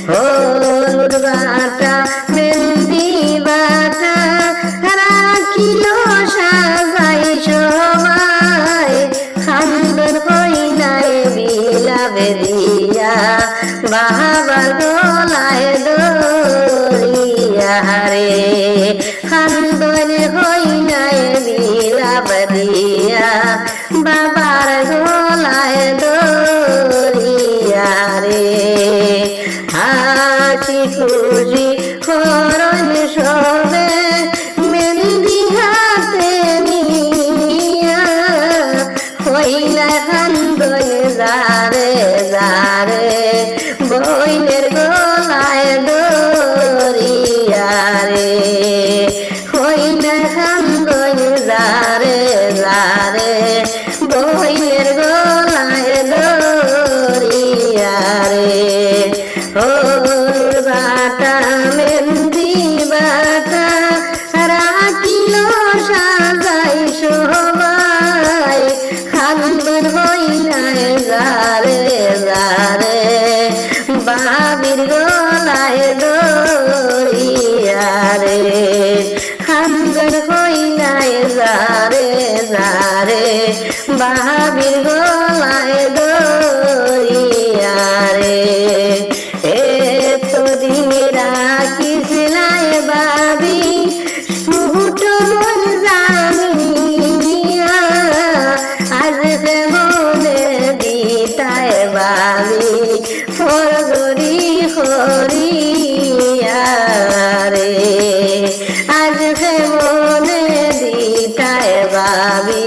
হলুদ বাটা মেহেন্দি বাটা রাখিল সাজাই সবাই খান্দর হইনায় বিলাবে দিয়া বাবার গলায় দরিয়া রে খান্দর হইনায় বিলাব দিয়া বাবার গলায় দরিয়া রে হাসি খুশি করন সবে মেহেন্দি হাতে নিয়া হইলা খান্দন যারে যারে বইনের গলায় দরিয়া রে হইলা খান্দন যারে যারে বইনের গলায় দরিয়া রে হলুদ বাটা মেহেন্দি বাটা রাখিল সাজাই সবাই খান্দন হইনায় যারে যারে বাবির গলায় দরিয়া রে খান্দন হইনায় যারে যারে বাবির গলায় দরিয়া রে এতদিন রাখিছিলায় বাবি সুট মন জানিয়া আজ মনে দিতায় বাবি ফরগরি হরিয়া রে আজ মনে দিতায় বাবি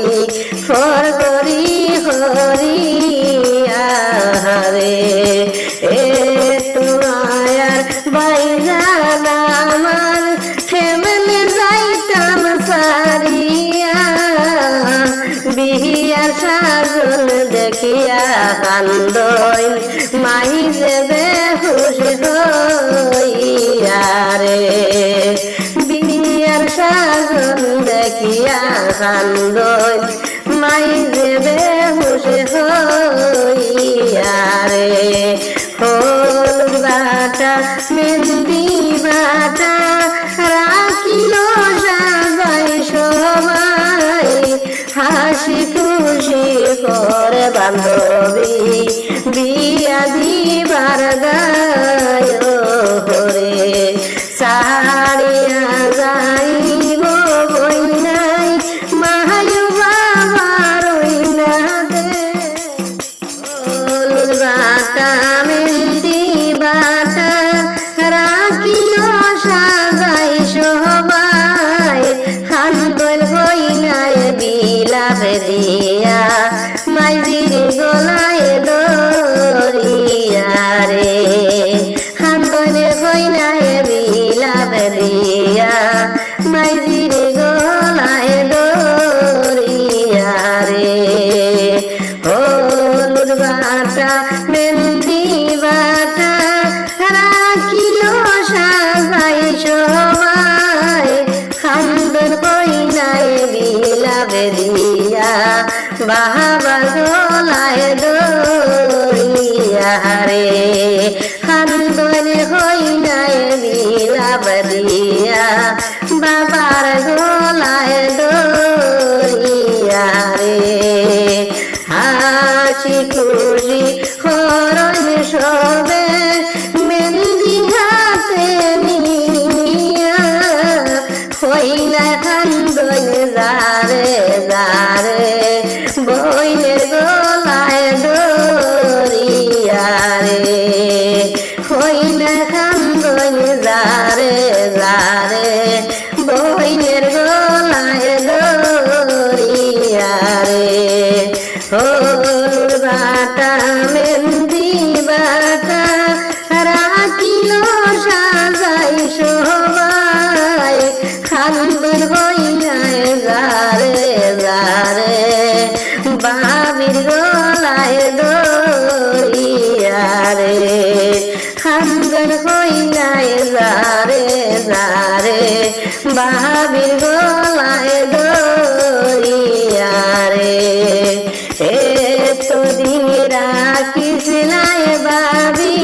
ফরগরি হরিয়া রে এ তোমার বাইজান আমার ফেমলে যাইতাম সারিয়া বিহিয়ার সাজন দেখিয়া কান্দই মাই যে বেহুশ হইয়া রে বিহিয়ার সাজন দেখিয়া কান্দই মাই যে বেহুশ হইয়া রে হলুদ বাটা মেহেন্দি বাটা রাখিল সাজাই সবাই হাসি খুশি করে বান্ধবী বিয়া দিবার গায় রে সারিয়া যাইব বইনাই মাহায়ু বাবার ওইনা দে হলুদ বাটা মেহেন্দি বাটা রাখিল সাজাই সবাই খান্দন হইনায় বিলাব দিয়া মাইজির গলায় দরিয়া রে খান্দন হইনায় বিলাব দিয়া মাইজির গলায় দরিয়া রে হলুদ বাটা মেহেন্দি বাটা রাখিল সাজাই সবাই খান্দন হইনায় বিলাব দিয়া বাবার গলায় দরিয়া রে খান্দন হইনায় বিলাব দিয়া বাবার গলায় দরিয়া রে হাসি খুশি করন সবে মেহেন্দি হাতে নিয়া হইলা খান্দন যারে যারে বইনের গলায় দরিয়া রে হইলা খান্দন যারে যারে বইনের গলায় দরিয়া রে হলুদ বাটা মেহেন্দি বাটা রাখিল সাজাই সবাই খান্দন হইনায় যারে যারে বাবির গলায় দরিয়া রে খান্দন হইনায় যারে যারে বাবির গলায় দরিয়া রে এতদিন রাখিছিলায় বাবি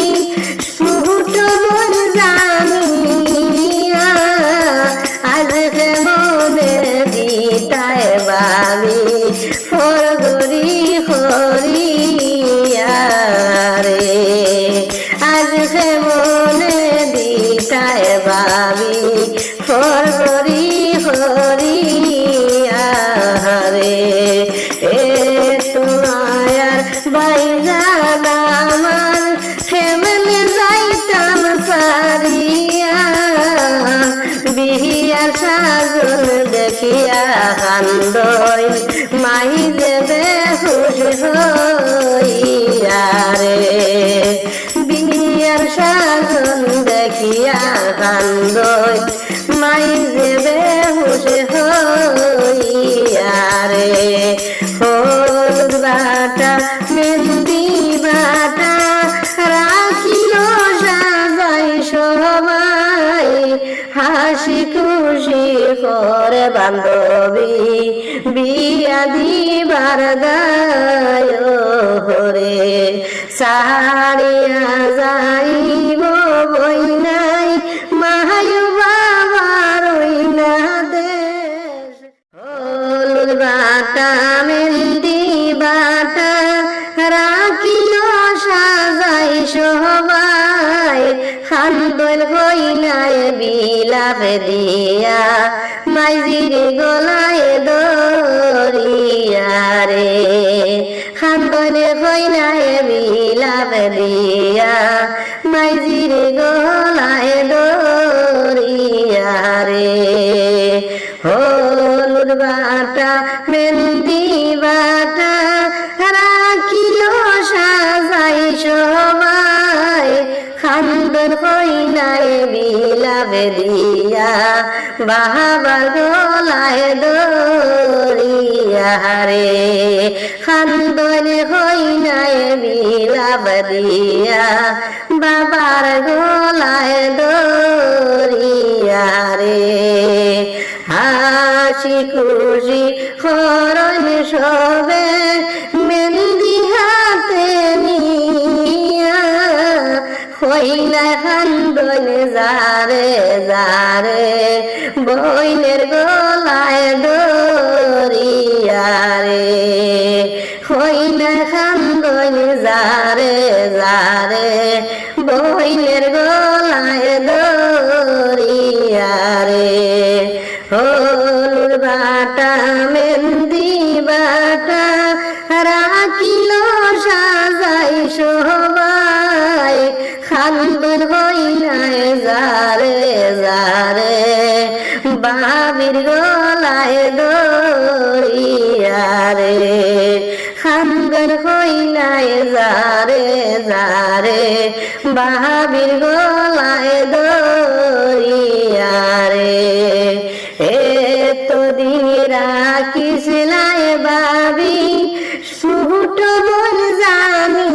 খান্দই মাই যে বেহুশ হইয়া রে বিয়ার সাজন দেখিয়া খান্দই মাই যে বেহুশ হইয়া রে হলুদ বাটা মেহেন্দি বাটা রাখিল সাজাই সবাই হাসি খুশি করে বান্ধবী বিয়া দিবার গায় রে সারিয়া যাইব বইনাই মাহাই বাবার ওইনা দেশ হলুদ বাটা মেহেন্দি বাটা রাখিল সাজাই সবাই খান্দল কইনায় বিলাপ দিয়া মাইজির গলায় দরিয়া রে খান্দল কইনায় বিলাপ দিয়া মাইজির গলায় দরিয়া রে হলুদ বাটা মেহেন্দি বাটা রাখিল সাজাই সবাই খান্দর কইনায় বিলাপ দিয়া বাবার গলায় দরিয়া রে খান্দর কইনায় বিলাপ দিয়া বাবার গলায় দরিয়া রে হাসি খুশি করন সবে মেহেন্দি হাতে নিয়া হইলা খান্দন যারে যারে বইনের গলায় দরিয়া রে হইলা খান্দন যারে যারে বইনের গলায় দরিয়া রে হলুদ বাটা মেহেন্দি বাটা রাখিল সাজাই সবাই খান্দর হইনায় যারে যারে বাবির গলায় দরিয়া রে খান্দর হইনায় যারে যারে বাবির গলায় দরিয়া রে এতদিন রাখিসলাই বাবি সুট বল জানি